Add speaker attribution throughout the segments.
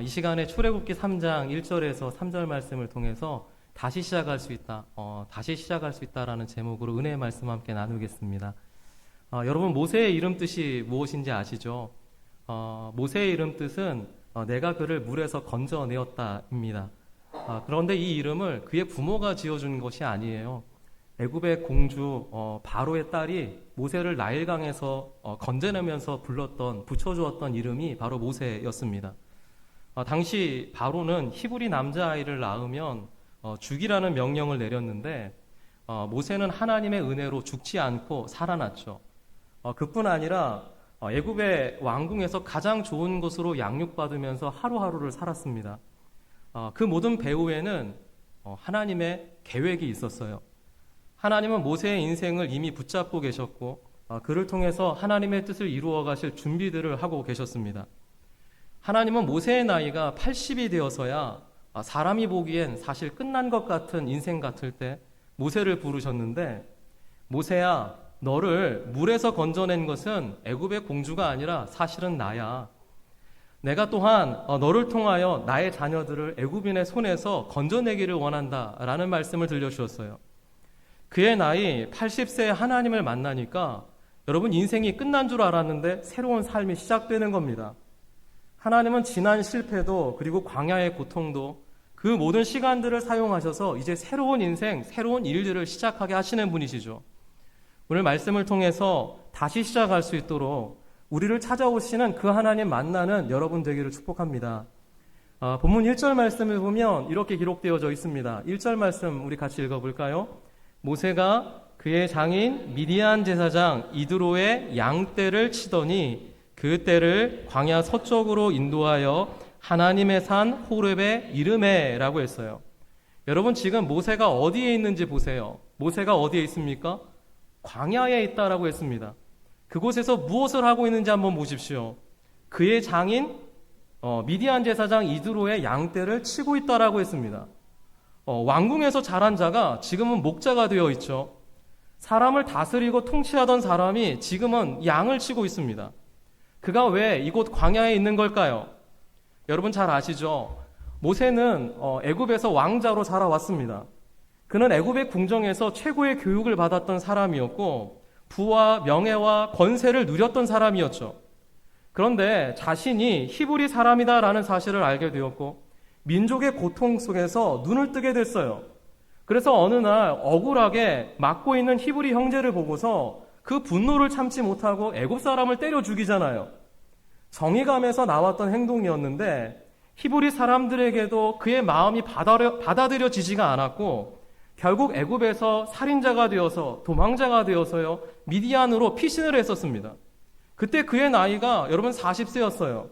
Speaker 1: 이 시간에 출애굽기 3장 1절에서 3절 말씀을 통해서 다시 시작할 수 있다, 다시 시작할 수 있다라는 제목으로 은혜의 말씀 함께 나누겠습니다. 여러분, 모세의 이름 뜻이 무엇인지 아시죠? 모세의 이름 뜻은 내가 그를 물에서 건져내었다입니다. 그런데 이 이름을 그의 부모가 지어준 것이 아니에요. 애굽의 공주 바로의 딸이 모세를 나일강에서 건져내면서 붙여주었던 이름이 바로 모세였습니다. 당시 바로는 히브리 남자아이를 낳으면 죽이라는 명령을 내렸는데 모세는 하나님의 은혜로 죽지 않고 살아났죠. 그뿐 아니라 애굽의 왕궁에서 가장 좋은 것으로 양육받으면서 하루하루를 살았습니다. 그 모든 배후에는 하나님의 계획이 있었어요. 하나님은 모세의 인생을 이미 붙잡고 계셨고 그를 통해서 하나님의 뜻을 이루어 가실 준비들을 하고 계셨습니다. 하나님은 모세의 나이가 80이 되어서야 사람이 보기엔 사실 끝난 것 같은 인생 같을 때 모세를 부르셨는데, 모세야, 너를 물에서 건져낸 것은 애굽의 공주가 아니라 사실은 나야. 내가 또한 너를 통하여 나의 자녀들을 애굽인의 손에서 건져내기를 원한다라는 말씀을 들려주셨어요. 그의 나이 80세에 하나님을 만나니까 여러분, 인생이 끝난 줄 알았는데 새로운 삶이 시작되는 겁니다. 하나님은 지난 실패도 그리고 광야의 고통도 그 모든 시간들을 사용하셔서 이제 새로운 인생, 새로운 일들을 시작하게 하시는 분이시죠. 오늘 말씀을 통해서 다시 시작할 수 있도록 우리를 찾아오시는 그 하나님 만나는 여러분 되기를 축복합니다. 본문 1절 말씀을 보면 이렇게 기록되어져 있습니다. 1절 말씀 우리 같이 읽어볼까요? 모세가 그의 장인 미디안 제사장 이드로의 양떼를 치더니 그 떼를 광야 서쪽으로 인도하여 하나님의 산 호렙에 이르매라고 했어요. 여러분, 지금 모세가 어디에 있는지 보세요. 모세가 어디에 있습니까? 광야에 있다라고 했습니다. 그곳에서 무엇을 하고 있는지 한번 보십시오. 그의 장인 미디안 제사장 이드로의 양떼를 치고 있다라고 했습니다. 왕궁에서 자란 자가 지금은 목자가 되어 있죠. 사람을 다스리고 통치하던 사람이 지금은 양을 치고 있습니다. 그가 왜 이곳 광야에 있는 걸까요? 여러분 잘 아시죠? 모세는 애굽에서 왕자로 자라왔습니다. 그는 애굽의 궁정에서 최고의 교육을 받았던 사람이었고 부와 명예와 권세를 누렸던 사람이었죠. 그런데 자신이 히브리 사람이다라는 사실을 알게 되었고 민족의 고통 속에서 눈을 뜨게 됐어요. 그래서 어느 날 억울하게 맞고 있는 히브리 형제를 보고서 그 분노를 참지 못하고 애굽 사람을 때려 죽이잖아요. 정의감에서 나왔던 행동이었는데 히브리 사람들에게도 그의 마음이 받아들여지지가 않았고 결국 애굽에서 살인자가 되어서 도망자가 되어서요 미디안으로 피신을 했었습니다. 그때 그의 나이가 여러분 40세였어요.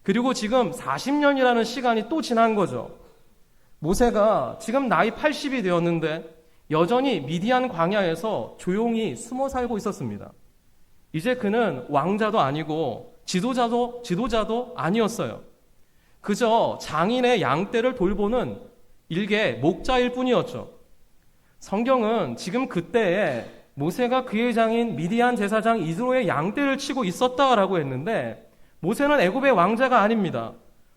Speaker 1: 그리고 지금 40년이라는 시간이 또 지난 거죠. 모세가 지금 나이 80이 되었는데 여전히 미디안 광야에서 조용히 숨어 살고 있었습니다. 이제 그는 왕자도 아니고 지도자도 아니었어요. 그저 장인의 양떼를 돌보는 일개 목자일 뿐이었죠. 성경은 지금 그때에 모세가 그의 장인 미디안 제사장 이드로의 양떼를 치고 있었다라고 했는데 모세는 애굽의 왕자가 아닙니다.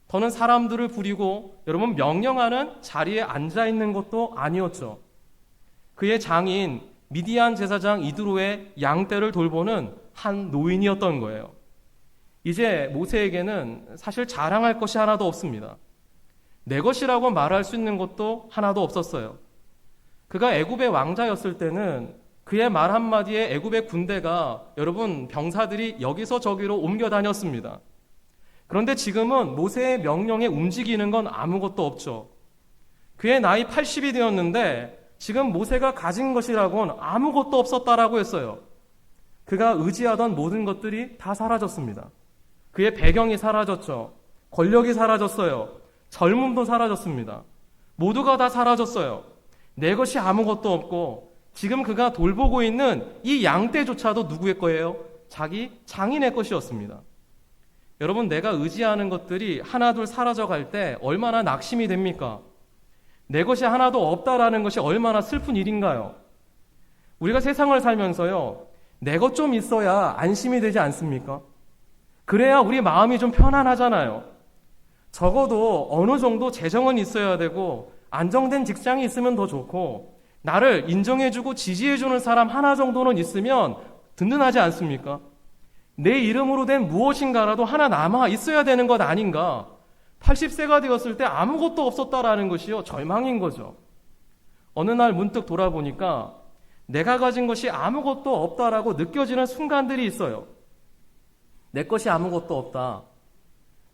Speaker 1: 더는 사람들을 부리고 여러분 명령하는 자리에 앉아 있는 것도 아니었죠. 그의 장인 미디안 제사장 이드로의 양떼를 돌보는 한 노인이었던 거예요. 이제 모세에게는 사실 자랑할 것이 하나도 없습니다. 내 것이라고 말할 수 있는 것도 하나도 없었어요. 그가 애굽의 왕자였을 때는 그의 말 한마디에 애굽의 군대가 여러분 병사들이 여기서 저기로 옮겨 다녔습니다. 그런데 지금은 모세의 명령에 움직이는 건 아무것도 없죠. 그의 나이 80이 되었는데 지금 모세가 가진 것이라고는 아무것도 없었다라고 했어요. 그가 의지하던 모든 것들이 다 사라졌습니다. 그의 배경이 사라졌죠. 권력이 사라졌어요. 젊음도 사라졌습니다. 모두가 다 사라졌어요. 내 것이 아무것도 없고 지금 그가 돌보고 있는 이 양떼조차도 누구의 거예요? 자기 장인의 것이었습니다. 여러분, 내가 의지하는 것들이 하나둘 사라져갈 때 얼마나 낙심이 됩니까? 내 것이 하나도 없다라는 것이 얼마나 슬픈 일인가요? 우리가 세상을 살면서요, 내 것 좀 있어야 안심이 되지 않습니까? 그래야 우리 마음이 좀 편안하잖아요. 적어도 어느 정도 재정은 있어야 되고 안정된 직장이 있으면 더 좋고 나를 인정해주고 지지해주는 사람 하나 정도는 있으면 든든하지 않습니까? 내 이름으로 된 무엇인가라도 하나 남아 있어야 되는 것 아닌가? 80세가 되었을 때 아무것도 없었다라는 것이요, 절망인 거죠. 어느 날 문득 돌아보니까 내가 가진 것이 아무것도 없다라고 느껴지는 순간들이 있어요. 내 것이 아무것도 없다.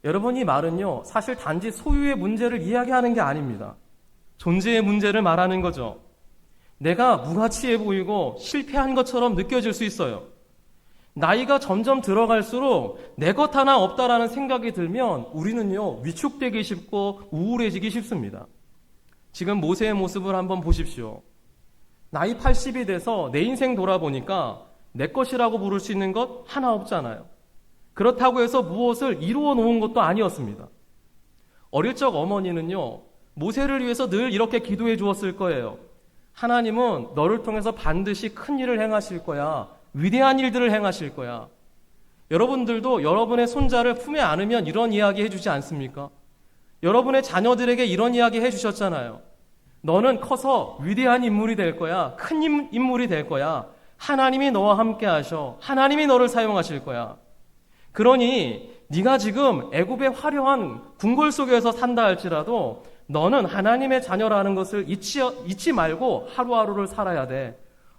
Speaker 1: 여러분, 이 말은요, 사실 단지 소유의 문제를 이야기하는 게 아닙니다. 존재의 문제를 말하는 거죠. 내가 무가치해 보이고 실패한 것처럼 느껴질 수 있어요. 나이가 점점 들어갈수록 내 것 하나 없다라는 생각이 들면 우리는요, 위축되기 쉽고 우울해지기 쉽습니다. 지금 모세의 모습을 한번 보십시오. 나이 80이 돼서 내 인생 돌아보니까 내 것이라고 부를 수 있는 것 하나 없잖아요. 그렇다고 해서 무엇을 이루어 놓은 것도 아니었습니다. 어릴 적 어머니는요, 모세를 위해서 늘 이렇게 기도해 주었을 거예요. 하나님은 너를 통해서 반드시 큰 일을 행하실 거야. 위대한 일들을 행하실 거야. 여러분들도 여러분의 손자를 품에 안으면 이런 이야기 해주지 않습니까? 여러분의 자녀들에게 이런 이야기 해주셨잖아요. 너는 커서 위대한 인물이 될 거야. 큰 인물이 될 거야. 하나님이 너와 함께 하셔. 하나님이 너를 사용하실 거야. 그러니 네가 지금 애굽의 화려한 궁궐 속에서 산다 할지라도 너는 하나님의 자녀라는 것을 잊지 말고 하루하루를 살아야 돼.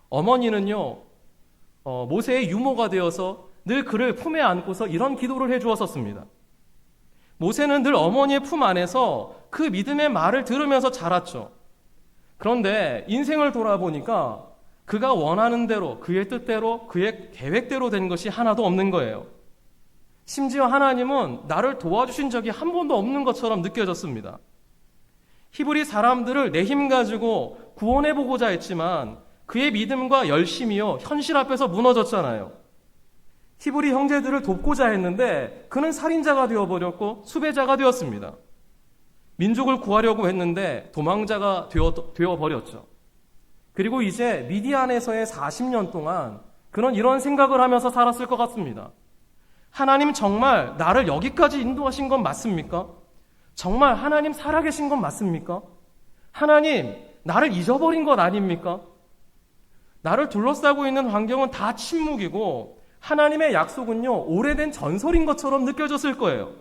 Speaker 1: 어머니는요, 모세의 유모가 되어서 늘 그를 품에 안고서 이런 기도를 해주었었습니다. 모세는 늘 어머니의 품 안에서 그 믿음의 말을 들으면서 자랐죠. 그런데 인생을 돌아보니까 그가 원하는 대로, 그의 뜻대로, 그의 계획대로 된 것이 하나도 없는 거예요. 심지어 하나님은 나를 도와주신 적이 한 번도 없는 것처럼 느껴졌습니다. 히브리 사람들을 내 힘 가지고 구원해보고자 했지만 그의 믿음과 열심이요, 현실 앞에서 무너졌잖아요. 히브리 형제들을 돕고자 했는데 그는 살인자가 되어버렸고 수배자가 되었습니다. 민족을 구하려고 했는데 도망자가 되어버렸죠. 그리고 이제 미디안에서의 40년 동안 그는 이런 생각을 하면서 살았을 것 같습니다. 하나님 정말 나를 여기까지 인도하신 건 맞습니까? 정말 하나님 살아계신 건 맞습니까? 하나님 나를 잊어버린 것 아닙니까? 나를 둘러싸고 있는 환경은 다 침묵이고 하나님의 약속은요, 오래된 전설인 것처럼 느껴졌을 거예요.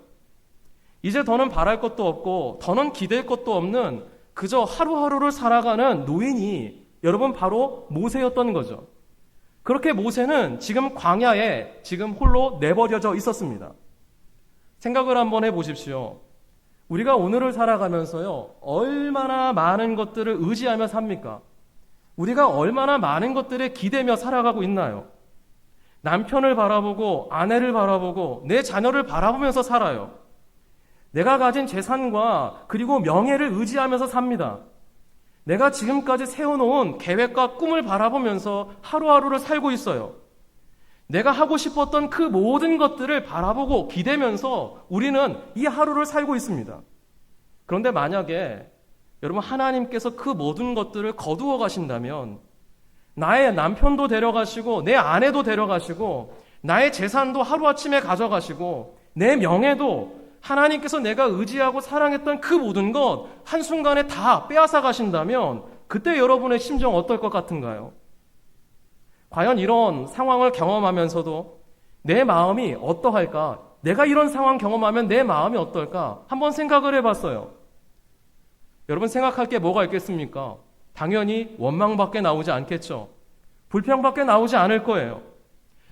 Speaker 1: 이제 더는 바랄 것도 없고 더는 기댈 것도 없는 그저 하루하루를 살아가는 노인이 여러분 바로 모세였던 거죠. 그렇게 모세는 지금 광야에 지금 홀로 내버려져 있었습니다. 생각을 한번 해보십시오. 우리가 오늘을 살아가면서요, 얼마나 많은 것들을 의지하며 삽니까? 우리가 얼마나 많은 것들에 기대며 살아가고 있나요? 남편을 바라보고 아내를 바라보고 내 자녀를 바라보면서 살아요. 내가 가진 재산과 그리고 명예를 의지하면서 삽니다. 내가 지금까지 세워놓은 계획과 꿈을 바라보면서 하루하루를 살고 있어요. 내가 하고 싶었던 그 모든 것들을 바라보고 기대면서 우리는 이 하루를 살고 있습니다. 그런데 만약에 여러분 하나님께서 그 모든 것들을 거두어 가신다면 나의 남편도 데려가시고 내 아내도 데려가시고 나의 재산도 하루아침에 가져가시고 내 명예도 하나님께서 내가 의지하고 사랑했던 그 모든 것 한순간에 다 빼앗아 가신다면 그때 여러분의 심정 어떨 것 같은가요? 과연 이런 상황을 경험하면서도 내 마음이 어떠할까? 내가 이런 상황 경험하면 내 마음이 어떨까? 한번 생각을 해봤어요. 여러분 생각할 게 뭐가 있겠습니까? 당연히 원망밖에 나오지 않겠죠. 불평밖에 나오지 않을 거예요.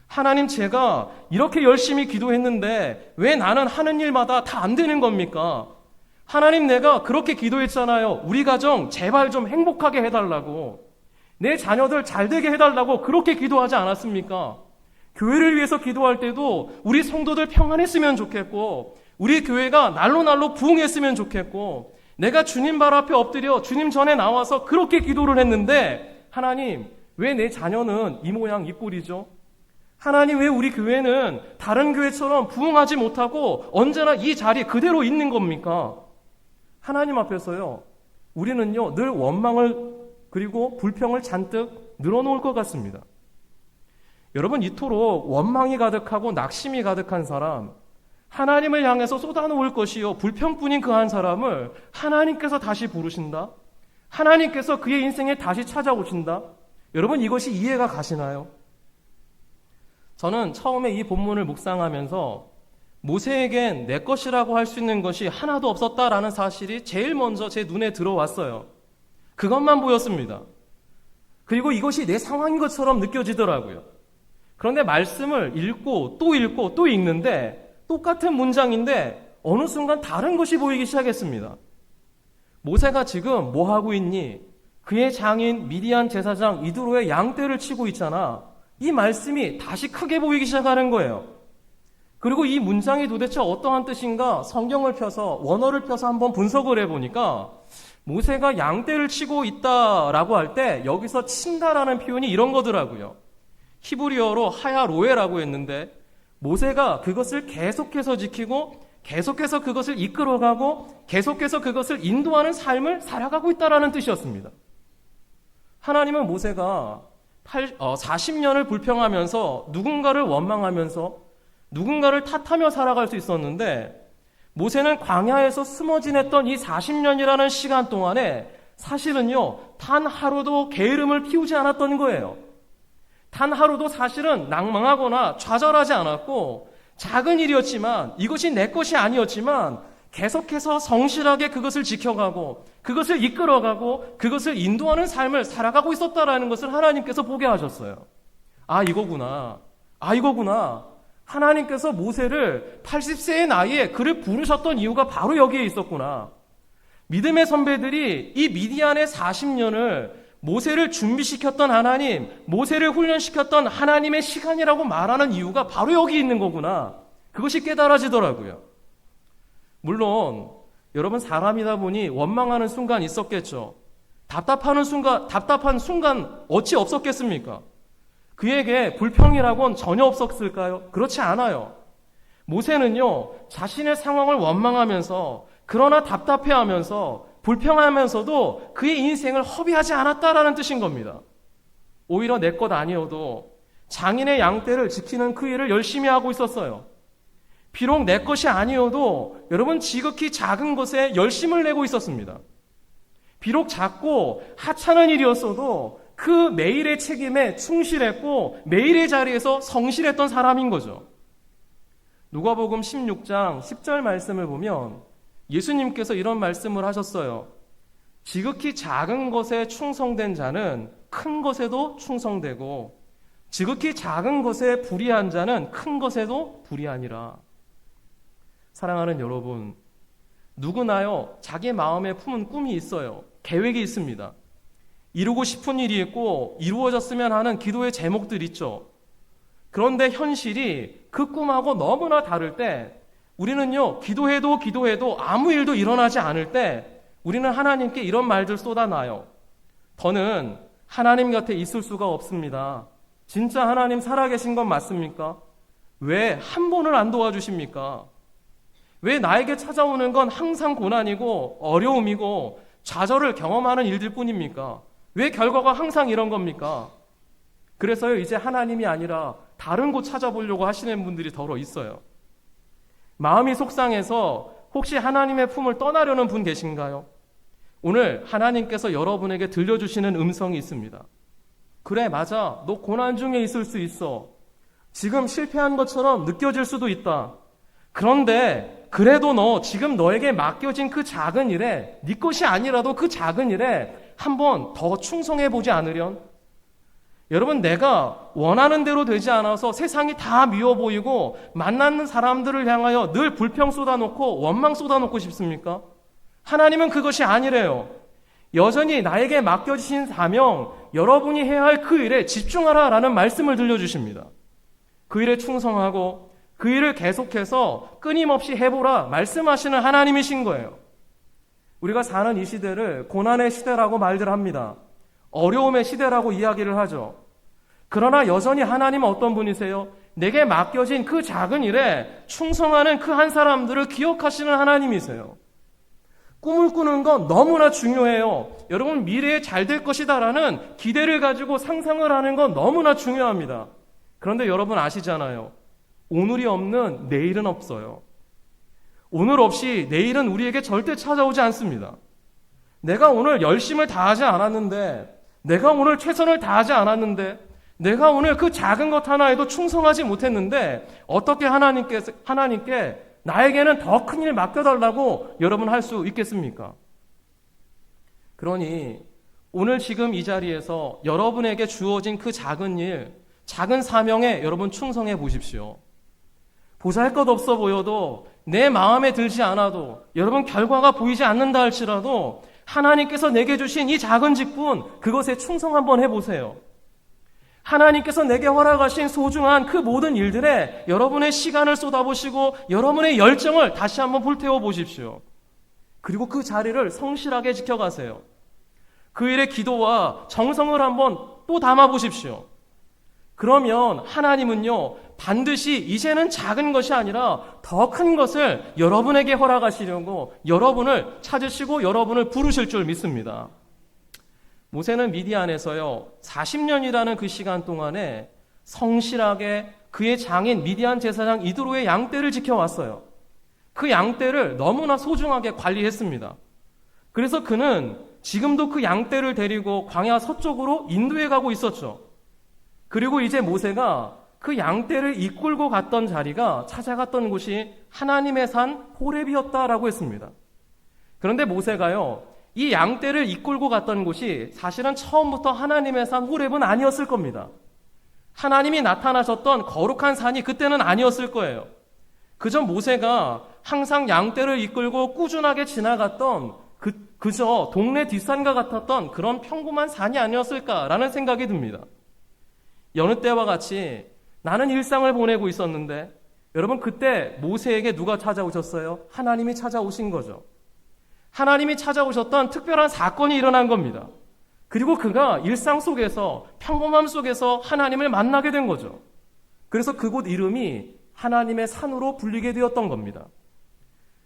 Speaker 1: 하나님, 제가 이렇게 열심히 기도했는데 왜 나는 하는 일마다 다 안 되는 겁니까? 하나님, 내가 그렇게 기도했잖아요. 우리 가정 제발 좀 행복하게 해달라고. 내 자녀들 잘 되게 해달라고 그렇게 기도하지 않았습니까? 교회를 위해서 기도할 때도 우리 성도들 평안했으면 좋겠고 우리 교회가 날로 부흥했으면 좋겠고 내가 주님 발 앞에 엎드려 주님 전에 나와서 그렇게 기도를 했는데 하나님, 왜 내 자녀는 이 모양 이 꼴이죠? 하나님, 왜 우리 교회는 다른 교회처럼 부흥하지 못하고 언제나 이 자리 그대로 있는 겁니까? 하나님 앞에서요, 우리는요 늘 원망을 그리고 불평을 잔뜩 늘어놓을 것 같습니다. 여러분, 이토록 원망이 가득하고 낙심이 가득한 사람,
Speaker 2: 하나님을 향해서 쏟아놓을 것이요 불평뿐인 그 한 사람을 하나님께서 다시 부르신다. 하나님께서 그의 인생에 다시 찾아오신다. 여러분, 이것이 이해가 가시나요? 저는 처음에 이 본문을 묵상하면서 모세에겐 내 것이라고 할 수 있는 것이 하나도 없었다라는 사실이 제일 먼저 제 눈에 들어왔어요. 그것만 보였습니다. 그리고 이것이 내 상황인 것처럼 느껴지더라고요. 그런데 말씀을 읽고 또 읽는데 똑같은 문장인데 어느 순간 다른 것이 보이기 시작했습니다. 모세가 지금 뭐 하고 있니? 그의 장인 미디안 제사장 이드로의 양떼를 치고 있잖아. 이 말씀이 다시 크게 보이기 시작하는 거예요. 그리고 이 문장이 도대체 어떠한 뜻인가 성경을 펴서 원어를 펴서 한번 분석을 해보니까 모세가 양떼를 치고 있다라고 할 때 여기서 친다라는 표현이 이런 거더라고요. 히브리어로 하야로에라고 했는데 모세가 그것을 계속해서 지키고 계속해서 그것을 이끌어가고 계속해서 그것을 인도하는 삶을 살아가고 있다라는 뜻이었습니다. 하나님은 모세가 40년을 불평하면서 누군가를 원망하면서 누군가를 탓하며 살아갈 수 있었는데 모세는 광야에서 숨어 지냈던 이 40년이라는 시간 동안에 사실은요, 단 하루도 게으름을 피우지 않았던 거예요. 단 하루도 사실은 낭망하거나 좌절하지 않았고 작은 일이었지만 이것이 내 것이 아니었지만 계속해서 성실하게 그것을 지켜가고 그것을 이끌어가고 그것을 인도하는 삶을 살아가고 있었다라는 것을 하나님께서 보게 하셨어요. 이거구나. 하나님께서 모세를 80세의 나이에 그를 부르셨던 이유가 바로 여기에 있었구나. 믿음의 선배들이 이 미디안의 40년을 모세를 준비시켰던 하나님, 모세를 훈련시켰던 하나님의 시간이라고 말하는 이유가 바로 여기 있는 거구나. 그것이 깨달아지더라고요. 물론 여러분 사람이다 보니 원망하는 순간 있었겠죠. 답답한 순간 어찌 없었겠습니까? 그에게 불평이라고는 전혀 없었을까요? 그렇지 않아요. 모세는요, 자신의 상황을 원망하면서 그러나 답답해하면서 불평하면서도 그의 인생을 허비하지 않았다라는 뜻인 겁니다. 오히려 내 것 아니어도 장인의 양떼를 지키는 그 일을 열심히 하고 있었어요. 비록 내 것이 아니어도 여러분 지극히 작은 것에 열심을 내고 있었습니다. 비록 작고 하찮은 일이었어도 그 매일의 책임에 충실했고 매일의 자리에서 성실했던 사람인 거죠. 누가복음 16장 10절 말씀을 보면 예수님께서 이런 말씀을 하셨어요. 지극히 작은 것에 충성된 자는 큰 것에도 충성되고 지극히 작은 것에 불의한 자는 큰 것에도 불의하니라. 사랑하는 여러분, 누구나요 자기 마음에 품은 꿈이 있어요. 계획이 있습니다. 이루고 싶은 일이 있고 이루어졌으면 하는 기도의 제목들 있죠. 그런데 현실이 그 꿈하고 너무나 다를 때 우리는요 기도해도 아무 일도 일어나지 않을 때 우리는 하나님께 이런 말들 쏟아놔요. 더는 하나님 곁에 있을 수가 없습니다. 진짜 하나님 살아계신 건 맞습니까? 왜 한 번을 안 도와주십니까? 왜 나에게 찾아오는 건 항상 고난이고 어려움이고 좌절을 경험하는 일들 뿐입니까? 왜 결과가 항상 이런 겁니까? 그래서요 이제 하나님이 아니라 다른 곳 찾아보려고 하시는 분들이 더러 있어요. 마음이 속상해서 혹시 하나님의 품을 떠나려는 분 계신가요? 오늘 하나님께서 여러분에게 들려주시는 음성이 있습니다. 그래, 맞아. 너 고난 중에 있을 수 있어. 지금 실패한 것처럼 느껴질 수도 있다. 그런데 그래도 너 지금 너에게 맡겨진 그 작은 일에 네 것이 아니라도 그 작은 일에 한 번 더 충성해보지 않으련? 여러분, 내가 원하는 대로 되지 않아서 세상이 다 미워 보이고 만나는 사람들을 향하여 늘 불평 쏟아놓고 원망 쏟아놓고 싶습니까? 하나님은 그것이 아니래요. 여전히 나에게 맡겨주신 사명, 여러분이 해야 할 그 일에 집중하라라는 말씀을 들려주십니다. 그 일에 충성하고 그 일을 계속해서 끊임없이 해보라 말씀하시는 하나님이신 거예요. 우리가 사는 이 시대를 고난의 시대라고 말들 합니다. 어려움의 시대라고 이야기를 하죠. 그러나 여전히 하나님은 어떤 분이세요? 내게 맡겨진 그 작은 일에 충성하는 그 한 사람들을 기억하시는 하나님이세요. 꿈을 꾸는 건 너무나 중요해요. 여러분, 미래에 잘 될 것이다라는 기대를 가지고 상상을 하는 건 너무나 중요합니다. 그런데 여러분 아시잖아요. 오늘이 없는 내일은 없어요. 오늘 없이 내일은 우리에게 절대 찾아오지 않습니다. 내가 오늘 열심을 다하지 않았는데, 내가 오늘 최선을 다하지 않았는데, 내가 오늘 그 작은 것 하나에도 충성하지 못했는데 어떻게 하나님께 나에게는 더 큰 일 맡겨달라고 여러분 할 수 있겠습니까? 그러니 오늘 지금 이 자리에서 여러분에게 주어진 그 작은 일, 작은 사명에 여러분 충성해 보십시오. 보잘것없어 보여도, 내 마음에 들지 않아도, 여러분 결과가 보이지 않는다 할지라도 하나님께서 내게 주신 이 작은 직분, 그것에 충성 한번 해보세요. 하나님께서 내게 허락하신 소중한 그 모든 일들에 여러분의 시간을 쏟아보시고 여러분의 열정을 다시 한번 불태워 보십시오. 그리고 그 자리를 성실하게 지켜가세요. 그 일에 기도와 정성을 한번 또 담아 보십시오. 그러면 하나님은요, 반드시 이제는 작은 것이 아니라 더 큰 것을 여러분에게 허락하시려고 여러분을 찾으시고 여러분을 부르실 줄 믿습니다. 모세는 미디안에서요, 40년이라는 그 시간 동안에 성실하게 그의 장인 미디안 제사장 이드로의 양떼를 지켜왔어요. 그 양떼를 너무나 소중하게 관리했습니다. 그래서 그는 지금도 그 양떼를 데리고 광야 서쪽으로 인도해 가고 있었죠. 그리고 이제 모세가 그 양떼를 이끌고 갔던 자리가, 찾아갔던 곳이 하나님의 산 호렙이었다라고 했습니다. 그런데 모세가요, 이 양떼를 이끌고 갔던 곳이 사실은 처음부터 하나님의 산 호렙은 아니었을 겁니다. 하나님이 나타나셨던 거룩한 산이 그때는 아니었을 거예요. 그저 모세가 항상 양떼를 이끌고 꾸준하게 지나갔던 그저 동네 뒷산과 같았던 그런 평범한 산이 아니었을까라는 생각이 듭니다. 여느 때와 같이 나는 일상을 보내고 있었는데, 여러분 그때 모세에게 누가 찾아오셨어요? 하나님이 찾아오신 거죠. 하나님이 찾아오셨던 특별한 사건이 일어난 겁니다. 그리고 그가 일상 속에서, 평범함 속에서 하나님을 만나게 된 거죠. 그래서 그곳 이름이 하나님의 산으로 불리게 되었던 겁니다.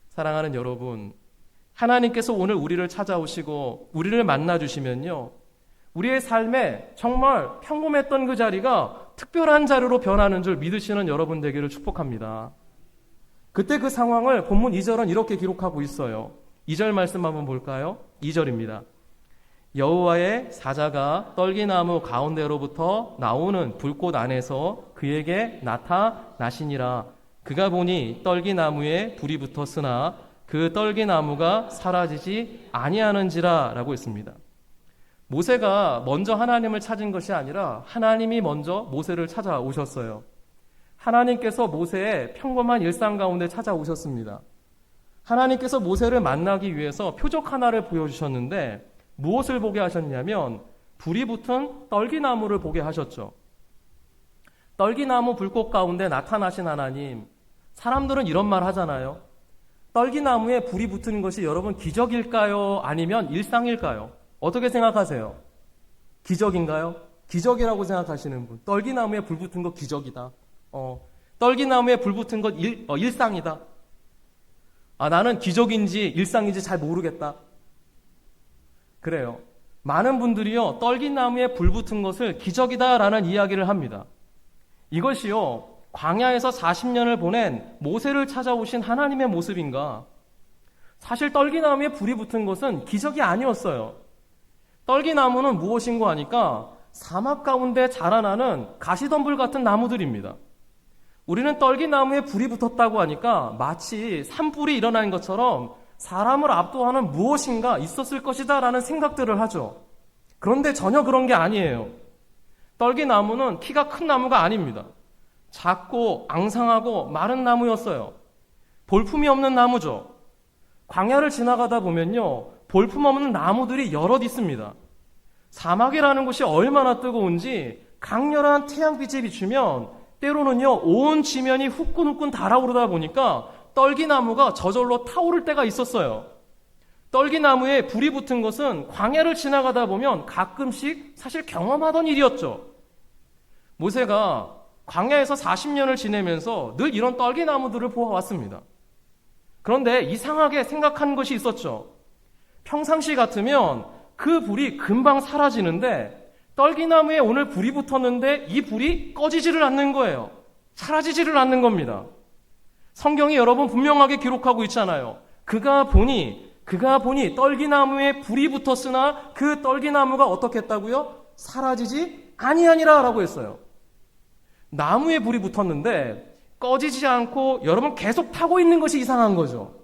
Speaker 2: 사랑하는 여러분, 하나님께서 오늘 우리를 찾아오시고 우리를 만나주시면요, 우리의 삶에 정말 평범했던 그 자리가 특별한 자리로 변하는 줄 믿으시는 여러분 되기를 축복합니다. 그때 그 상황을 본문 2절은 이렇게 기록하고 있어요. 2절 말씀 한번 볼까요? 2절입니다. 여호와의 사자가 떨기나무 가운데로부터 나오는 불꽃 안에서 그에게 나타나시니라. 그가 보니 떨기나무에 불이 붙었으나 그 떨기나무가 사라지지 아니하는지라 라고 했습니다. 모세가 먼저 하나님을 찾은 것이 아니라 하나님이 먼저 모세를 찾아오셨어요. 하나님께서 모세의 평범한 일상 가운데 찾아오셨습니다. 하나님께서 모세를 만나기 위해서 표적 하나를 보여주셨는데 무엇을 보게 하셨냐면 불이 붙은 떨기나무를 보게 하셨죠. 떨기나무 불꽃 가운데 나타나신 하나님, 사람들은 이런 말 하잖아요. 떨기나무에 불이 붙은 것이 여러분 기적일까요? 아니면 일상일까요? 어떻게 생각하세요? 기적인가요? 기적이라고 생각하시는 분. 떨기나무에 불 붙은 거 기적이다. 떨기나무에 불 붙은 것 일상이다. 나는 기적인지 일상인지 잘 모르겠다. 그래요. 많은 분들이요, 떨기나무에 불 붙은 것을 기적이다라는 이야기를 합니다. 이것이요, 광야에서 40년을 보낸 모세를 찾아오신 하나님의 모습인가? 사실 떨기나무에 불이 붙은 것은 기적이 아니었어요. 떨기나무는 무엇인고 하니까 사막 가운데 자라나는 가시덤불 같은 나무들입니다. 우리는 떨기나무에 불이 붙었다고 하니까 마치 산불이 일어나는 것처럼 사람을 압도하는 무엇인가 있었을 것이다 라는 생각들을 하죠. 그런데 전혀 그런 게 아니에요. 떨기나무는 키가 큰 나무가 아닙니다. 작고 앙상하고 마른 나무였어요. 볼품이 없는 나무죠. 광야를 지나가다 보면요, 볼품 없는 나무들이 여럿 있습니다. 사막이라는 곳이 얼마나 뜨거운지 강렬한 태양빛에 비추면 때로는요, 온 지면이 후끈후끈 달아오르다 보니까 떨기나무가 저절로 타오를 때가 있었어요. 떨기나무에 불이 붙은 것은 광야를 지나가다 보면 가끔씩 사실 경험하던 일이었죠. 모세가 광야에서 40년을 지내면서 늘 이런 떨기나무들을 보아왔습니다. 그런데 이상하게 생각한 것이 있었죠. 평상시 같으면 그 불이 금방 사라지는데 떨기나무에 오늘 불이 붙었는데 이 불이 꺼지지를 않는 거예요. 사라지지를 않는 겁니다. 성경이 여러분 분명하게 기록하고 있잖아요. 그가 보니 떨기나무에 불이 붙었으나 그 떨기나무가 어떻게 했다고요? 사라지지 아니하니라 라고 했어요. 나무에 불이 붙었는데 꺼지지 않고 여러분 계속 타고 있는 것이 이상한 거죠.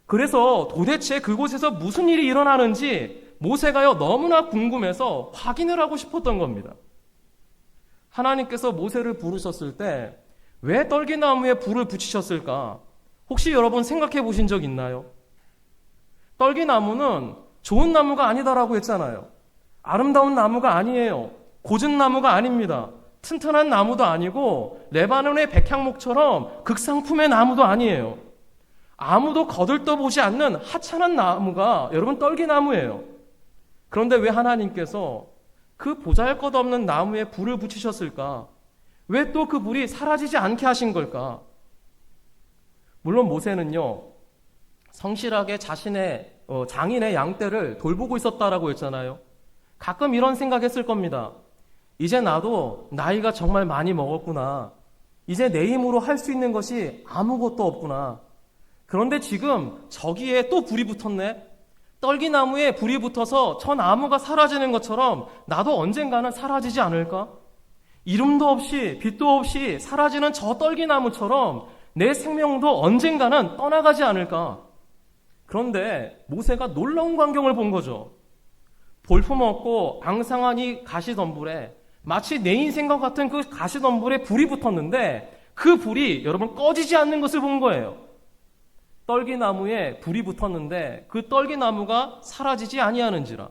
Speaker 2: 그래서 도대체 그곳에서 무슨 일이 일어나는지 모세가요 너무나 궁금해서 확인을 하고 싶었던 겁니다. 하나님께서 모세를 부르셨을 때 왜 떨기나무에 불을 붙이셨을까? 혹시 여러분 생각해 보신 적 있나요? 떨기나무는 좋은 나무가 아니다라고 했잖아요. 아름다운 나무가 아니에요. 고진 나무가 아닙니다. 튼튼한 나무도 아니고 레바논의 백향목처럼 극상품의 나무도 아니에요. 아무도 거들떠보지 않는 하찮은 나무가 여러분 떨기나무예요. 그런데 왜 하나님께서 그 보잘것없는 나무에 불을 붙이셨을까? 왜 또 그 불이 사라지지 않게 하신 걸까? 물론 모세는요 성실하게 자신의 장인의 양떼를 돌보고 있었다라고 했잖아요. 가끔 이런 생각했을 겁니다. 이제 나도 나이가 정말 많이 먹었구나. 이제 내 힘으로 할 수 있는 것이 아무것도 없구나. 그런데 지금 저기에 또 불이 붙었네. 떨기나무에 불이 붙어서 저 나무가 사라지는 것처럼 나도 언젠가는 사라지지 않을까? 이름도 없이 빛도 없이 사라지는 저 떨기나무처럼 내 생명도 언젠가는 떠나가지 않을까? 그런데 모세가 놀라운 광경을 본 거죠. 볼품없고 앙상한 이 가시덤불에 마치 내 인생과 같은 그 가시덤불에 불이 붙었는데 그 불이 여러분 꺼지지 않는 것을 본 거예요. 떨기나무에 불이 붙었는데 그 떨기나무가 사라지지 아니하는지라.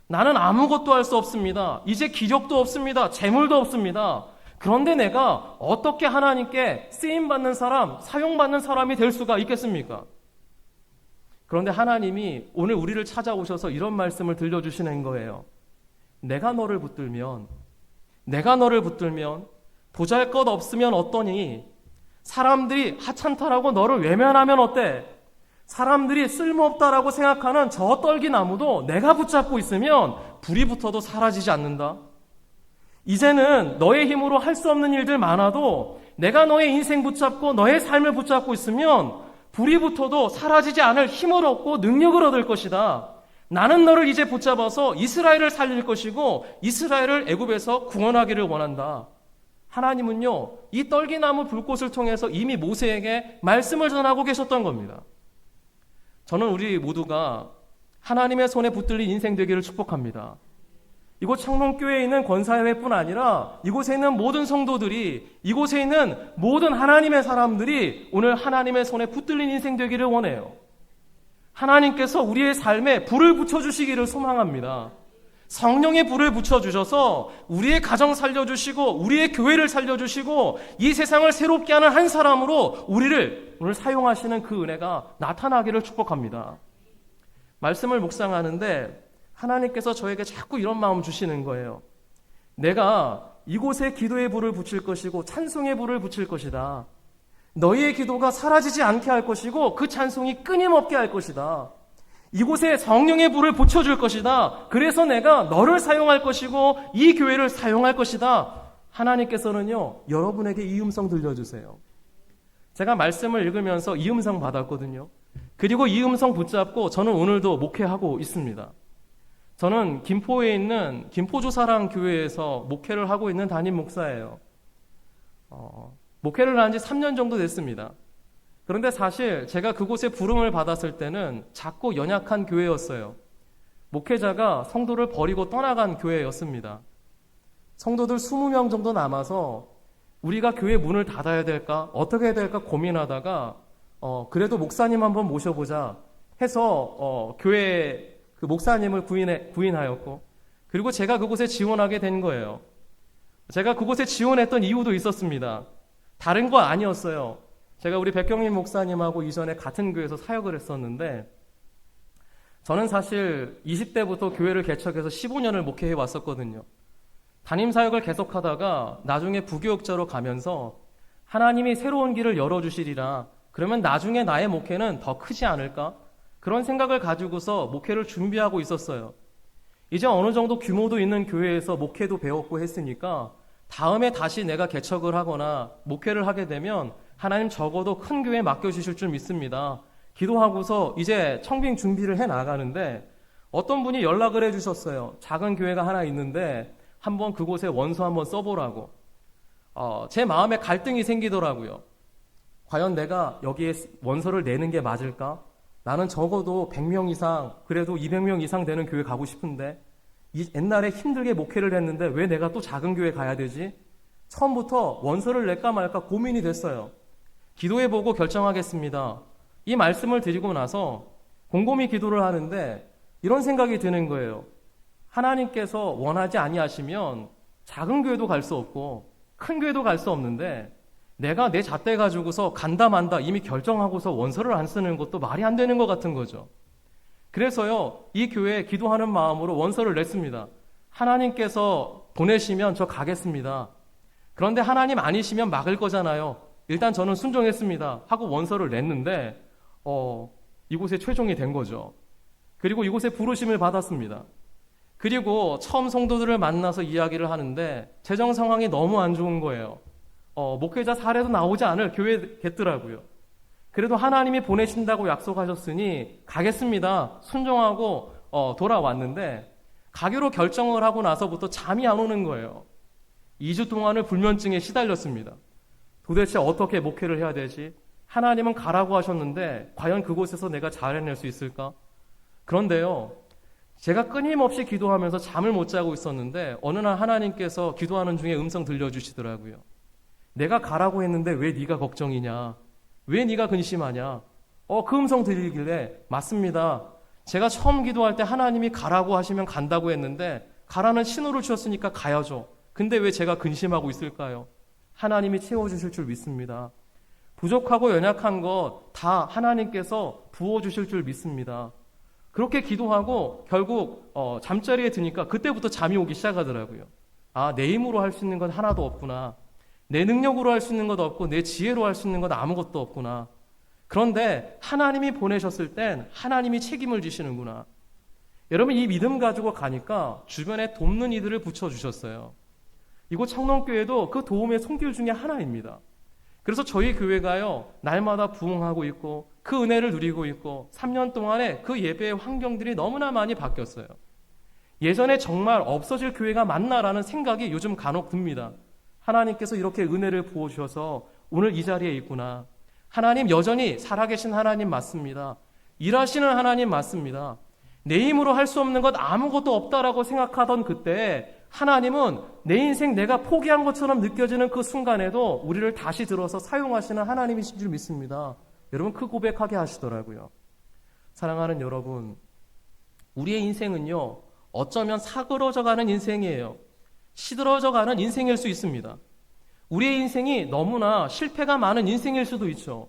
Speaker 2: 나는 아무것도 할 수 없습니다. 이제 기력도 없습니다. 재물도 없습니다. 그런데 내가 어떻게 하나님께 쓰임받는 사람, 사용받는 사람이 될 수가 있겠습니까? 그런데 하나님이 오늘 우리를 찾아오셔서 이런 말씀을 들려주시는 거예요. 내가 너를 붙들면 보잘것 없으면 어떠니? 사람들이 하찮다라고 너를 외면하면 어때? 사람들이 쓸모없다라고 생각하는 저 떨기나무도 내가 붙잡고 있으면 불이 붙어도 사라지지 않는다. 이제는 너의 힘으로 할 수 없는 일들 많아도 내가 너의 인생 붙잡고 너의 삶을 붙잡고 있으면 불이 붙어도 사라지지 않을 힘을 얻고 능력을 얻을 것이다. 나는 너를 이제 붙잡아서 이스라엘을 살릴 것이고 이스라엘을 애굽에서 구원하기를 원한다. 하나님은요, 이 떨기나무 불꽃을 통해서 이미 모세에게 말씀을 전하고 계셨던 겁니다. 저는 우리 모두가 하나님의 손에 붙들린 인생 되기를 축복합니다. 이곳 창론교회에 있는 권사회뿐 아니라 이곳에 있는 모든 성도들이, 이곳에 있는 모든 하나님의 사람들이 오늘 하나님의 손에 붙들린 인생 되기를 원해요. 하나님께서 우리의 삶에 불을 붙여주시기를 소망합니다. 성령의 불을 붙여주셔서 우리의 가정 살려주시고 우리의 교회를 살려주시고 이 세상을 새롭게 하는 한 사람으로 우리를 오늘 사용하시는 그 은혜가 나타나기를 축복합니다. 말씀을 묵상하는데 하나님께서 저에게 자꾸 이런 마음 주시는 거예요. 내가 이곳에 기도의 불을 붙일 것이고 찬송의 불을 붙일 것이다. 너희의 기도가 사라지지 않게 할 것이고 그 찬송이 끊임없게 할 것이다. 이곳에 성령의 불을 붙여줄 것이다. 그래서 내가 너를 사용할 것이고 이 교회를 사용할 것이다. 하나님께서는요, 여러분에게 이 음성 들려주세요. 제가 말씀을 읽으면서 이 음성 받았거든요. 그리고 이 음성 붙잡고 저는 오늘도 목회하고 있습니다. 저는 김포에 있는 김포조사랑 교회에서 목회를 하고 있는 담임 목사예요. 목회를 한 지 3년 정도 됐습니다. 그런데 사실 제가 그곳에 부름을 받았을 때는 작고 연약한 교회였어요. 목회자가 성도를 버리고 떠나간 교회였습니다. 성도들 20명 정도 남아서 우리가 교회 문을 닫아야 될까, 어떻게 해야 될까 고민하다가 그래도 목사님 한번 모셔보자 해서 교회 그 목사님을 구인하였고, 그리고 제가 그곳에 지원하게 된 거예요. 제가 그곳에 지원했던 이유도 있었습니다. 다른 거 아니었어요. 제가 우리 백경림 목사님하고 이전에 같은 교회에서 사역을 했었는데, 저는 사실 20대부터 교회를 개척해서 15년을 목회해 왔었거든요. 담임 사역을 계속하다가 나중에 부교육자로 가면서 하나님이 새로운 길을 열어주시리라, 그러면 나중에 나의 목회는 더 크지 않을까? 그런 생각을 가지고서 목회를 준비하고 있었어요. 이제 어느 정도 규모도 있는 교회에서 목회도 배웠고 했으니까 다음에 다시 내가 개척을 하거나 목회를 하게 되면 하나님 적어도 큰 교회 맡겨주실 줄 믿습니다. 기도하고서 이제 청빙 준비를 해 나가는데 어떤 분이 연락을 해주셨어요. 작은 교회가 하나 있는데 한번 그곳에 원서 한번 써보라고. 제 마음에 갈등이 생기더라고요. 과연 내가 여기에 원서를 내는 게 맞을까? 나는 적어도 100명 이상, 그래도 200명 이상 되는 교회 가고 싶은데 옛날에 힘들게 목회를 했는데 왜 내가 또 작은 교회 가야 되지? 처음부터 원서를 낼까 말까 고민이 됐어요. 기도해보고 결정하겠습니다. 이 말씀을 드리고 나서 곰곰이 기도를 하는데 이런 생각이 드는 거예요. 하나님께서 원하지 아니하시면 작은 교회도 갈 수 없고 큰 교회도 갈 수 없는데 내가 내 잣대 가지고서 간다 만다 이미 결정하고서 원서를 안 쓰는 것도 말이 안 되는 것 같은 거죠. 그래서요, 이 교회에 기도하는 마음으로 원서를 냈습니다. 하나님께서 보내시면 저 가겠습니다. 그런데 하나님 아니시면 막을 거잖아요. 일단 저는 순종했습니다 하고 원서를 냈는데 이곳에 최종이 된 거죠. 그리고 이곳에 부르심을 받았습니다. 그리고 처음 성도들을 만나서 이야기를 하는데 재정 상황이 너무 안 좋은 거예요. 목회자 사례도 나오지 않을 교회겠더라고요. 그래도 하나님이 보내신다고 약속하셨으니 가겠습니다. 순종하고 돌아왔는데 가기로 결정을 하고 나서부터 잠이 안 오는 거예요. 2주 동안을 불면증에 시달렸습니다. 도대체 어떻게 목회를 해야 되지? 하나님은 가라고 하셨는데 과연 그곳에서 내가 잘 해낼 수 있을까? 그런데요, 제가 끊임없이 기도하면서 잠을 못 자고 있었는데 어느 날 하나님께서 기도하는 중에 음성 들려주시더라고요. 내가 가라고 했는데 왜 네가 걱정이냐? 왜 네가 근심하냐? 그 음성 들리길래 맞습니다. 제가 처음 기도할 때 하나님이 가라고 하시면 간다고 했는데 가라는 신호를 주셨으니까 가야죠. 근데 왜 제가 근심하고 있을까요? 하나님이 채워주실 줄 믿습니다. 부족하고 연약한 것 다 하나님께서 부어주실 줄 믿습니다. 그렇게 기도하고 결국 잠자리에 드니까 그때부터 잠이 오기 시작하더라고요. 내 힘으로 할 수 있는 건 하나도 없구나. 내 능력으로 할 수 있는 것도 없고 내 지혜로 할 수 있는 건 아무것도 없구나. 그런데 하나님이 보내셨을 땐 하나님이 책임을 지시는구나. 여러분, 이 믿음 가지고 가니까 주변에 돕는 이들을 붙여주셨어요. 이곳 청론교회도 그 도움의 손길 중에 하나입니다. 그래서 저희 교회가요, 날마다 부흥하고 있고 그 은혜를 누리고 있고 3년 동안에 그 예배의 환경들이 너무나 많이 바뀌었어요. 예전에 정말 없어질 교회가 맞나라는 생각이 요즘 간혹 듭니다. 하나님께서 이렇게 은혜를 부어주셔서 오늘 이 자리에 있구나. 하나님 여전히 살아계신 하나님 맞습니다. 일하시는 하나님 맞습니다. 내 힘으로 할 수 없는 것 아무것도 없다라고 생각하던 그때 하나님은 내 인생 내가 포기한 것처럼 느껴지는 그 순간에도 우리를 다시 들어서 사용하시는 하나님이신 줄 믿습니다. 여러분, 그 고백하게 하시더라고요. 사랑하는 여러분, 우리의 인생은요, 어쩌면 사그러져가는 인생이에요. 시들어져가는 인생일 수 있습니다. 우리의 인생이 너무나 실패가 많은 인생일 수도 있죠.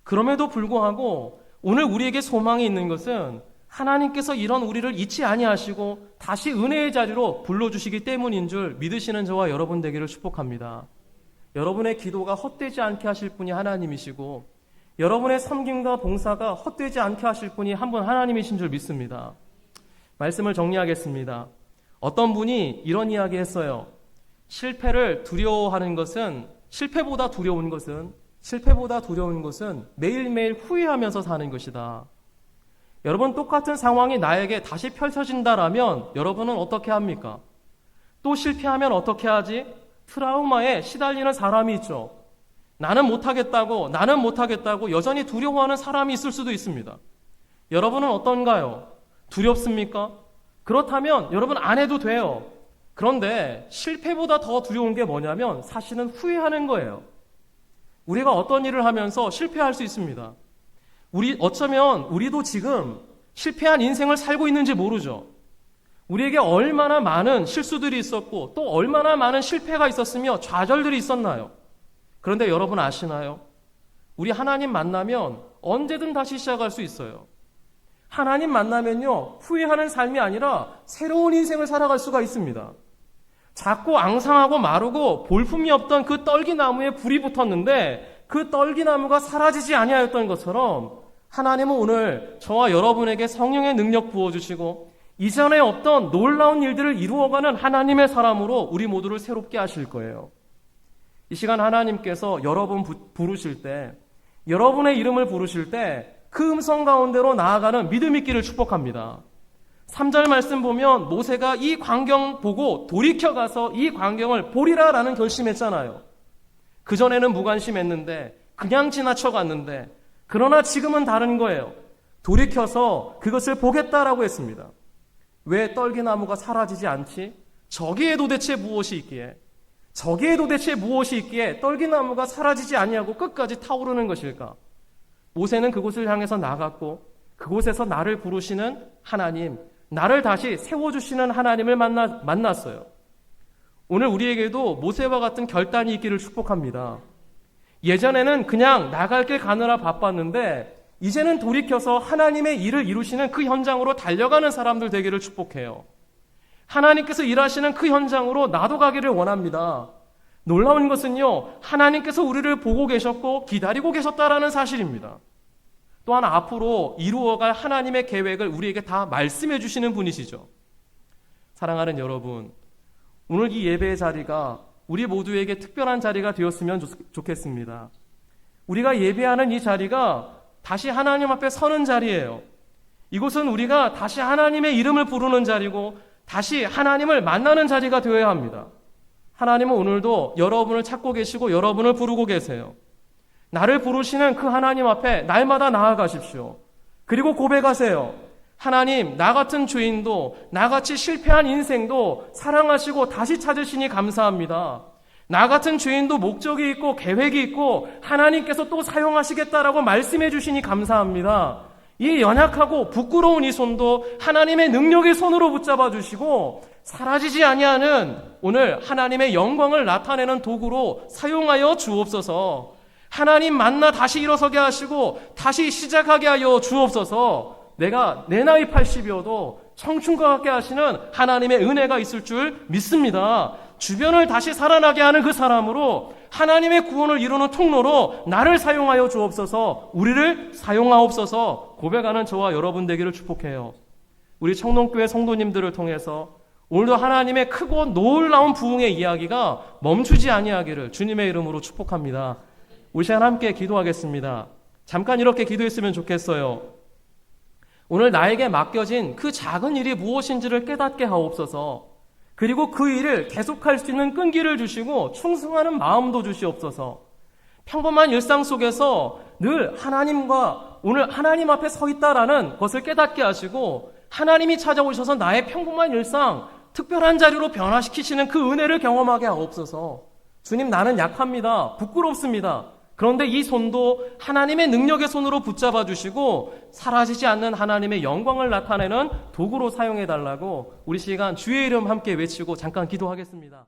Speaker 2: 그럼에도 불구하고 오늘 우리에게 소망이 있는 것은 하나님께서 이런 우리를 잊지 아니하시고 다시 은혜의 자리로 불러주시기 때문인 줄 믿으시는 저와 여러분 되기를 축복합니다. 여러분의 기도가 헛되지 않게 하실 분이 하나님이시고 여러분의 섬김과 봉사가 헛되지 않게 하실 분이 한 분 하나님이신 줄 믿습니다. 말씀을 정리하겠습니다. 어떤 분이 이런 이야기 했어요. 실패를 두려워하는 것은 실패보다 두려운 것은 매일매일 후회하면서 사는 것이다. 여러분, 똑같은 상황이 나에게 다시 펼쳐진다라면 여러분은 어떻게 합니까? 또 실패하면 어떻게 하지? 트라우마에 시달리는 사람이 있죠. 나는 못하겠다고 여전히 두려워하는 사람이 있을 수도 있습니다. 여러분은 어떤가요? 두렵습니까? 그렇다면 여러분 안 해도 돼요. 그런데 실패보다 더 두려운 게 뭐냐면 사실은 후회하는 거예요. 우리가 어떤 일을 하면서 실패할 수 있습니다. 어쩌면 우리도 지금 실패한 인생을 살고 있는지 모르죠. 우리에게 얼마나 많은 실수들이 있었고 또 얼마나 많은 실패가 있었으며 좌절들이 있었나요? 그런데 여러분 아시나요? 우리 하나님 만나면 언제든 다시 시작할 수 있어요. 하나님 만나면요, 후회하는 삶이 아니라 새로운 인생을 살아갈 수가 있습니다. 작고 앙상하고 마르고 볼품이 없던 그 떨기나무에 불이 붙었는데 그 떨기나무가 사라지지 아니하였던 것처럼 하나님은 오늘 저와 여러분에게 성령의 능력 부어주시고 이전에 없던 놀라운 일들을 이루어가는 하나님의 사람으로 우리 모두를 새롭게 하실 거예요. 이 시간 하나님께서 여러분 부르실 때, 여러분의 이름을 부르실 때 그 음성 가운데로 나아가는 믿음 있기를 축복합니다. 3절 말씀 보면 모세가 이 광경 보고 돌이켜가서 이 광경을 보리라라는 결심했잖아요. 그전에는 무관심했는데 그냥 지나쳐갔는데 그러나 지금은 다른 거예요. 돌이켜서 그것을 보겠다라고 했습니다. 왜 떨기나무가 사라지지 않지? 저기에 도대체 무엇이 있기에? 저기에 도대체 무엇이 있기에 떨기나무가 사라지지 아니하고 끝까지 타오르는 것일까? 모세는 그곳을 향해서 나갔고 그곳에서 나를 부르시는 하나님, 나를 다시 세워주시는 하나님을 만났어요. 오늘 우리에게도 모세와 같은 결단이 있기를 축복합니다. 예전에는 그냥 나갈 길 가느라 바빴는데 이제는 돌이켜서 하나님의 일을 이루시는 그 현장으로 달려가는 사람들 되기를 축복해요. 하나님께서 일하시는 그 현장으로 나도 가기를 원합니다. 놀라운 것은요, 하나님께서 우리를 보고 계셨고 기다리고 계셨다라는 사실입니다. 또한 앞으로 이루어갈 하나님의 계획을 우리에게 다 말씀해 주시는 분이시죠. 사랑하는 여러분, 오늘 이 예배의 자리가 우리 모두에게 특별한 자리가 되었으면 좋겠습니다. 우리가 예배하는 이 자리가 다시 하나님 앞에 서는 자리예요. 이곳은 우리가 다시 하나님의 이름을 부르는 자리고 다시 하나님을 만나는 자리가 되어야 합니다. 하나님은 오늘도 여러분을 찾고 계시고 여러분을 부르고 계세요. 나를 부르시는 그 하나님 앞에 날마다 나아가십시오. 그리고 고백하세요. 하나님, 나 같은 죄인도 나같이 실패한 인생도 사랑하시고 다시 찾으시니 감사합니다. 나 같은 죄인도 목적이 있고 계획이 있고 하나님께서 또 사용하시겠다라고 말씀해 주시니 감사합니다. 이 연약하고 부끄러운 이 손도 하나님의 능력의 손으로 붙잡아 주시고 사라지지 아니하는 오늘 하나님의 영광을 나타내는 도구로 사용하여 주옵소서. 하나님 만나 다시 일어서게 하시고 다시 시작하게 하여 주옵소서. 내가 내 나이 80이어도 청춘과 같게 하시는 하나님의 은혜가 있을 줄 믿습니다. 주변을 다시 살아나게 하는 그 사람으로 하나님의 구원을 이루는 통로로 나를 사용하여 주옵소서, 우리를 사용하옵소서 고백하는 저와 여러분 되기를 축복해요. 우리 청농교회 성도님들을 통해서 오늘도 하나님의 크고 놀라운 부흥의 이야기가 멈추지 아니하기를 주님의 이름으로 축복합니다. 우리 시간 함께 기도하겠습니다. 잠깐 이렇게 기도했으면 좋겠어요. 오늘 나에게 맡겨진 그 작은 일이 무엇인지를 깨닫게 하옵소서. 그리고 그 일을 계속할 수 있는 끈기를 주시고 충성하는 마음도 주시옵소서. 평범한 일상 속에서 늘 하나님과 오늘 하나님 앞에 서 있다라는 것을 깨닫게 하시고 하나님이 찾아오셔서 나의 평범한 일상, 특별한 자리로 변화시키시는 그 은혜를 경험하게 하옵소서. 주님, 나는 약합니다. 부끄럽습니다. 그런데 이 손도 하나님의 능력의 손으로 붙잡아 주시고 사라지지 않는 하나님의 영광을 나타내는 도구로 사용해 달라고 우리 시간 주의 이름 함께 외치고 잠깐 기도하겠습니다.